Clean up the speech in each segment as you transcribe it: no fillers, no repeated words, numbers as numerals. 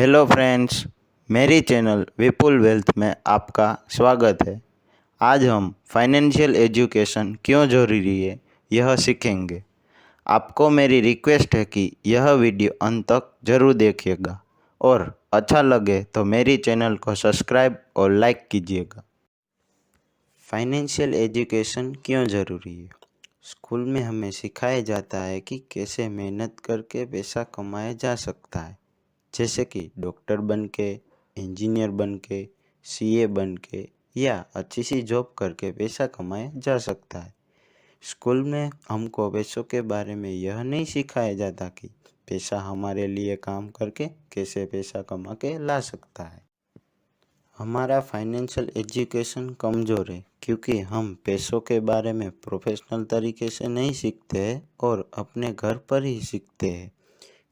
Hello friends, मेरी channel विपुल wealth में आपका स्वागत है। आज हम फाइनेंशियल एजुकेशन क्यों ज़रूरी है यह सीखेंगे। आपको मेरी रिक्वेस्ट है कि यह वीडियो अंत तक ज़रूर देखिएगा और अच्छा लगे तो मेरी चैनल को सब्सक्राइब और लाइक कीजिएगा। फाइनेंशियल एजुकेशन क्यों ज़रूरी है। स्कूल में हमें सिखाया जाता है कि कैसे मेहनत करके पैसा कमाया जा सकता है, जैसे कि डॉक्टर बन के, इंजीनियर बन के, सीए बन के या अच्छी सी जॉब करके पैसा कमाया जा सकता है। स्कूल में हमको पैसों के बारे में यह नहीं सिखाया जाता कि पैसा हमारे लिए काम करके कैसे पैसा कमा के ला सकता है। हमारा फाइनेंशियल एजुकेशन कमज़ोर है क्योंकि हम पैसों के बारे में प्रोफेशनल तरीके से नहीं सीखते हैं और अपने घर पर ही सीखते हैं।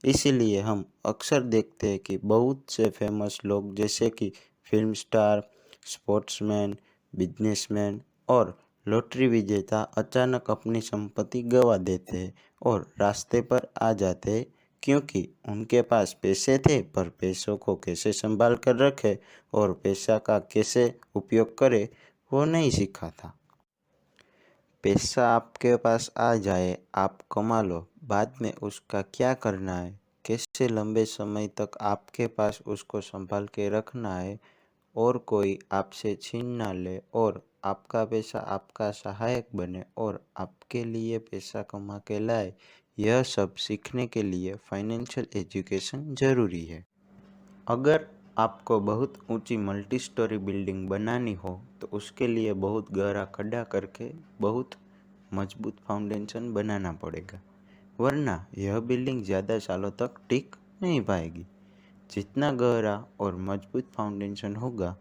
इसीलिए हम अक्सर देखते हैं कि बहुत से फेमस लोग जैसे कि फिल्म स्टार, स्पोर्ट्समैन, बिजनेसमैन और लॉटरी विजेता अचानक अपनी संपत्ति गंवा देते हैं और रास्ते पर आ जाते हैं क्योंकि उनके पास पैसे थे पर पैसों को कैसे संभाल कर रखे और पैसा का कैसे उपयोग करे वो नहीं सीखा था। पैसा आपके पास आ जाए, आप कमा लो, बाद में उसका क्या करना है, कैसे लंबे समय तक आपके पास उसको संभाल के रखना है और कोई आपसे छीन ना ले और आपका पैसा आपका सहायक बने और आपके लिए पैसा कमा के लाए, यह सब सीखने के लिए फाइनेंशियल एजुकेशन ज़रूरी है। अगर आपको बहुत ऊंची मल्टी स्टोरी बिल्डिंग बनानी हो तो उसके लिए बहुत गहरा खड्डा करके बहुत मजबूत फाउंडेशन बनाना पड़ेगा, वरना यह बिल्डिंग ज़्यादा सालों तक टिक नहीं पाएगी। जितना गहरा और मजबूत फाउंडेशन होगा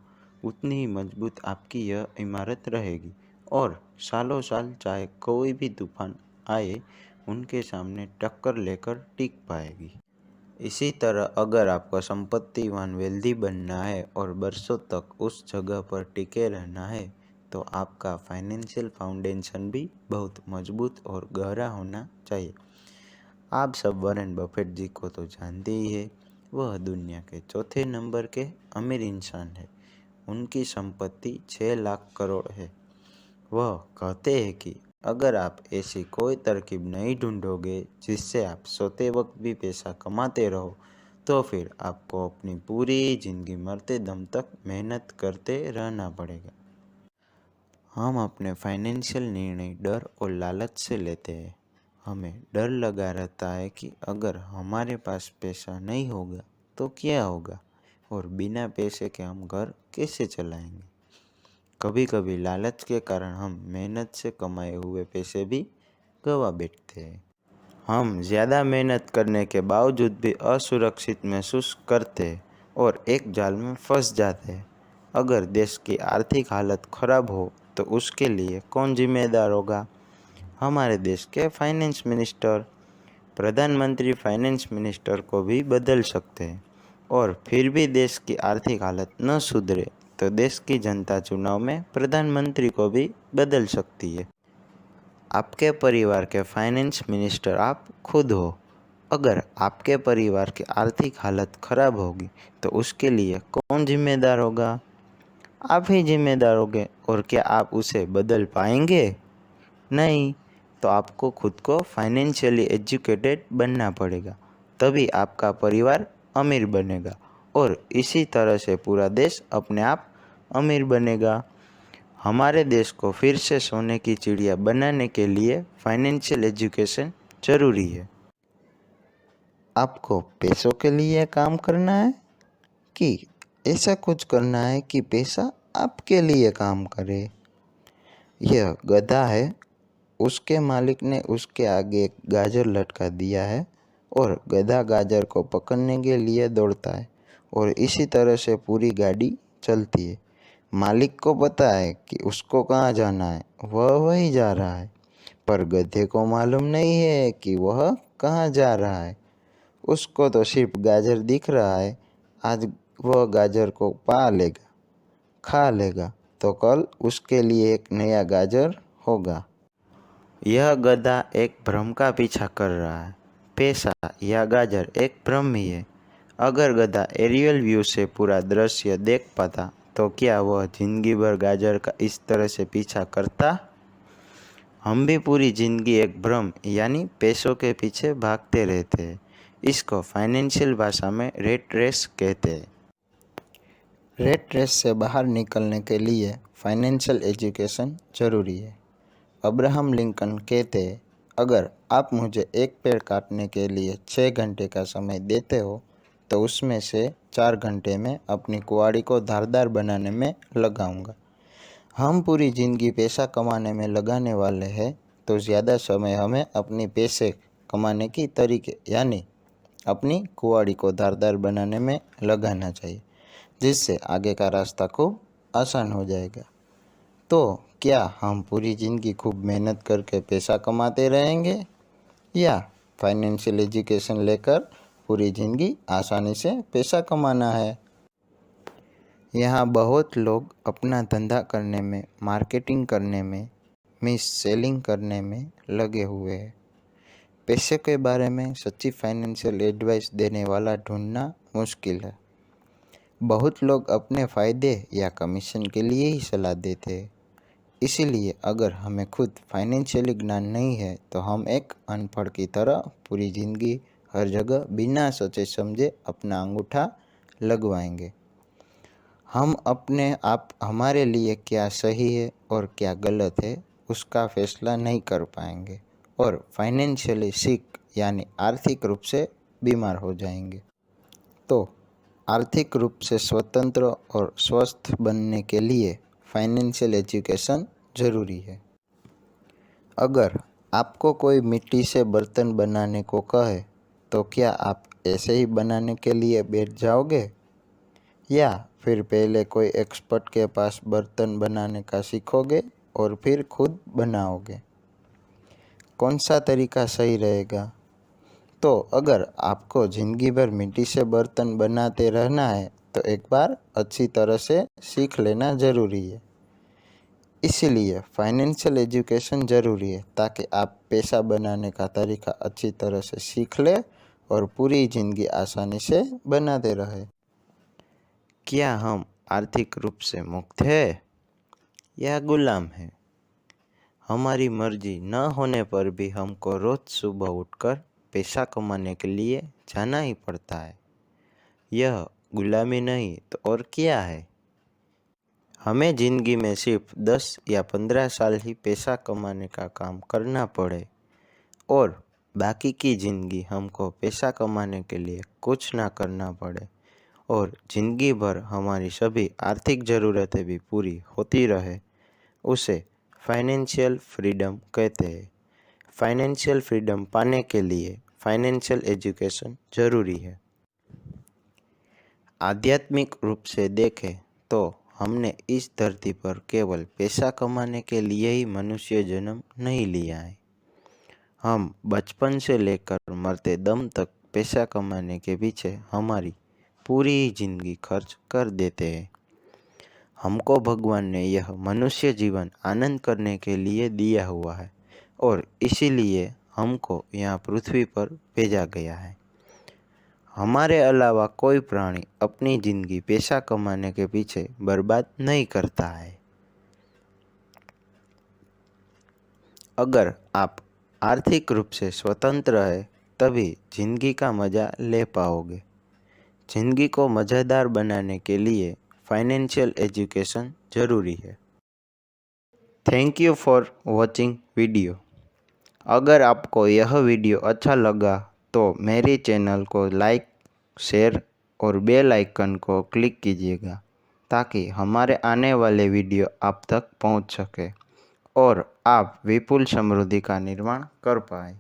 उतनी ही मजबूत आपकी यह इमारत रहेगी और सालों साल चाहे कोई भी तूफान आए उनके सामने टक्कर लेकर टिक पाएगी। इसी तरह अगर आपको संपत्तिवान वेल्दी बनना है और बरसों तक उस जगह पर टिके रहना है तो आपका फाइनेंशियल फाउंडेशन भी बहुत मजबूत और गहरा होना चाहिए। आप सब वॉरेन बफेट जी को तो जानते ही है। वह दुनिया के चौथे नंबर के अमीर इंसान है। उनकी संपत्ति 6 लाख करोड़ है। वह कहते हैं कि अगर आप ऐसी कोई तरकीब नहीं ढूंढोगे जिससे आप सोते वक्त भी पैसा कमाते रहो तो फिर आपको अपनी पूरी ज़िंदगी मरते दम तक मेहनत करते रहना पड़ेगा। हम अपने फाइनेंशियल निर्णय डर और लालच से लेते हैं। हमें डर लगा रहता है कि अगर हमारे पास पैसा नहीं होगा तो क्या होगा और बिना पैसे के हम घर कैसे चलाएंगे। कभी कभी लालच के कारण हम मेहनत से कमाए हुए पैसे भी गंवा बैठते हैं। हम ज़्यादा मेहनत करने के बावजूद भी असुरक्षित महसूस करते हैं और एक जाल में फंस जाते हैं। अगर देश की आर्थिक हालत खराब हो तो उसके लिए कौन जिम्मेदार होगा। हमारे देश के फाइनेंस मिनिस्टर, प्रधानमंत्री फाइनेंस मिनिस्टर को भी बदल सकते हैं और फिर भी देश की आर्थिक हालत न सुधरे तो देश की जनता चुनाव में प्रधानमंत्री को भी बदल सकती है। आपके परिवार के फाइनेंस मिनिस्टर आप खुद हो। अगर आपके परिवार की आर्थिक हालत खराब होगी तो उसके लिए कौन जिम्मेदार होगा। आप ही जिम्मेदार होंगे और क्या आप उसे बदल पाएंगे? नहीं। तो आपको खुद को फाइनेंशियली एजुकेटेड बनना पड़ेगा, तभी आपका परिवार अमीर बनेगा और इसी तरह से पूरा देश अपने आप अमीर बनेगा। हमारे देश को फिर से सोने की चिड़िया बनाने के लिए फाइनेंशियल एजुकेशन ज़रूरी है। आपको पैसों के लिए काम करना है कि ऐसा कुछ करना है कि पैसा आपके लिए काम करे। यह गधा है, उसके मालिक ने उसके आगे एक गाजर लटका दिया है और गधा गाजर को पकड़ने के लिए दौड़ता है और इसी तरह से पूरी गाड़ी चलती है। मालिक को पता है कि उसको कहाँ जाना है, वह वहीं जा रहा है, पर गधे को मालूम नहीं है कि वह कहाँ जा रहा है। उसको तो सिर्फ गाजर दिख रहा है। आज वह गाजर को पा लेगा, खा लेगा तो कल उसके लिए एक नया गाजर होगा। यह गधा एक भ्रम का पीछा कर रहा है। पैसा या गाजर एक भ्रम ही है। अगर गधा एरियल व्यू से पूरा दृश्य देख पाता तो क्या वह जिंदगी भर गाजर का इस तरह से पीछा करता? हम भी पूरी जिंदगी एक भ्रम यानी पैसों के पीछे भागते रहते हैं। इसको फाइनेंशियल भाषा में रेट रेस कहते हैं। रेट रेस से बाहर निकलने के लिए फाइनेंशियल एजुकेशन जरूरी है। अब्राहम लिंकन कहते हैं, अगर आप मुझे एक पेड़ काटने के लिए 6 घंटे का समय देते हो तो उसमें से 4 घंटे में अपनी कुल्हाड़ी को धारदार बनाने में लगाऊंगा। हम पूरी ज़िंदगी पैसा कमाने में लगाने वाले हैं तो ज़्यादा समय हमें अपनी पैसे कमाने की तरीके यानी अपनी कुल्हाड़ी को धारदार बनाने में लगाना चाहिए, जिससे आगे का रास्ता खूब आसान हो जाएगा। तो क्या हम पूरी ज़िंदगी खूब मेहनत करके पैसा कमाते रहेंगे या फाइनेंशियल एजुकेशन लेकर पूरी ज़िंदगी आसानी से पैसा कमाना है? यहाँ बहुत लोग अपना धंधा करने में, मार्केटिंग करने में, सेलिंग करने में लगे हुए हैं। पैसे के बारे में सच्ची फाइनेंशियल एडवाइस देने वाला ढूंढना मुश्किल है। बहुत लोग अपने फ़ायदे या कमीशन के लिए ही सलाह देते हैं। इसीलिए अगर हमें खुद फाइनेंशियली ज्ञान नहीं है तो हम एक अनपढ़ की तरह पूरी ज़िंदगी हर जगह बिना सोचे समझे अपना अंगूठा लगवाएंगे। हम अपने आप हमारे लिए क्या सही है और क्या गलत है उसका फैसला नहीं कर पाएंगे और फाइनेंशियली सिक यानी आर्थिक रूप से बीमार हो जाएंगे। तो आर्थिक रूप से स्वतंत्र और स्वस्थ बनने के लिए फाइनेंशियल एजुकेशन ज़रूरी है। अगर आपको कोई मिट्टी से बर्तन बनाने को कहे तो क्या आप ऐसे ही बनाने के लिए बैठ जाओगे या फिर पहले कोई एक्सपर्ट के पास बर्तन बनाने का सीखोगे और फिर खुद बनाओगे? कौन सा तरीका सही रहेगा? तो अगर आपको ज़िंदगी भर मिट्टी से बर्तन बनाते रहना है तो एक बार अच्छी तरह से सीख लेना ज़रूरी है। इसीलिए फाइनेंशियल एजुकेशन ज़रूरी है ताकि आप पैसा बनाने का तरीका अच्छी तरह से सीख ले और पूरी ज़िंदगी आसानी से बनाते रहे। क्या हम आर्थिक रूप से मुक्त हैं या गुलाम हैं? हमारी मर्जी न होने पर भी हमको रोज़ सुबह उठकर पैसा कमाने के लिए जाना ही पड़ता है। यह गुलामी नहीं तो और क्या है? हमें ज़िंदगी में सिर्फ 10 या 15 साल ही पैसा कमाने का काम करना पड़े और बाकी की ज़िंदगी हमको पैसा कमाने के लिए कुछ ना करना पड़े और ज़िंदगी भर हमारी सभी आर्थिक ज़रूरतें भी पूरी होती रहे, उसे फाइनेंशियल फ्रीडम कहते हैं। फाइनेंशियल फ्रीडम पाने के लिए फाइनेंशियल एजुकेशन ज़रूरी है। आध्यात्मिक रूप से देखें तो हमने इस धरती पर केवल पैसा कमाने के लिए ही मनुष्य जन्म नहीं लिया है। हम बचपन से लेकर मरते दम तक पैसा कमाने के पीछे हमारी पूरी जिंदगी खर्च कर देते हैं। हमको भगवान ने यह मनुष्य जीवन आनंद करने के लिए दिया हुआ है और इसीलिए हमको यहाँ पृथ्वी पर भेजा गया है। हमारे अलावा कोई प्राणी अपनी ज़िंदगी पैसा कमाने के पीछे बर्बाद नहीं करता है। अगर आप आर्थिक रूप से स्वतंत्र है तभी ज़िंदगी का मज़ा ले पाओगे। ज़िंदगी को मज़ेदार बनाने के लिए फाइनेंशियल एजुकेशन ज़रूरी है। Thank you for watching video. अगर आपको यह वीडियो अच्छा लगा तो मेरी चैनल को लाइक, शेयर और बेल आइकन को क्लिक कीजिएगा ताकि हमारे आने वाले वीडियो आप तक पहुंच सके और आप विपुल समृद्धि का निर्माण कर पाएँ।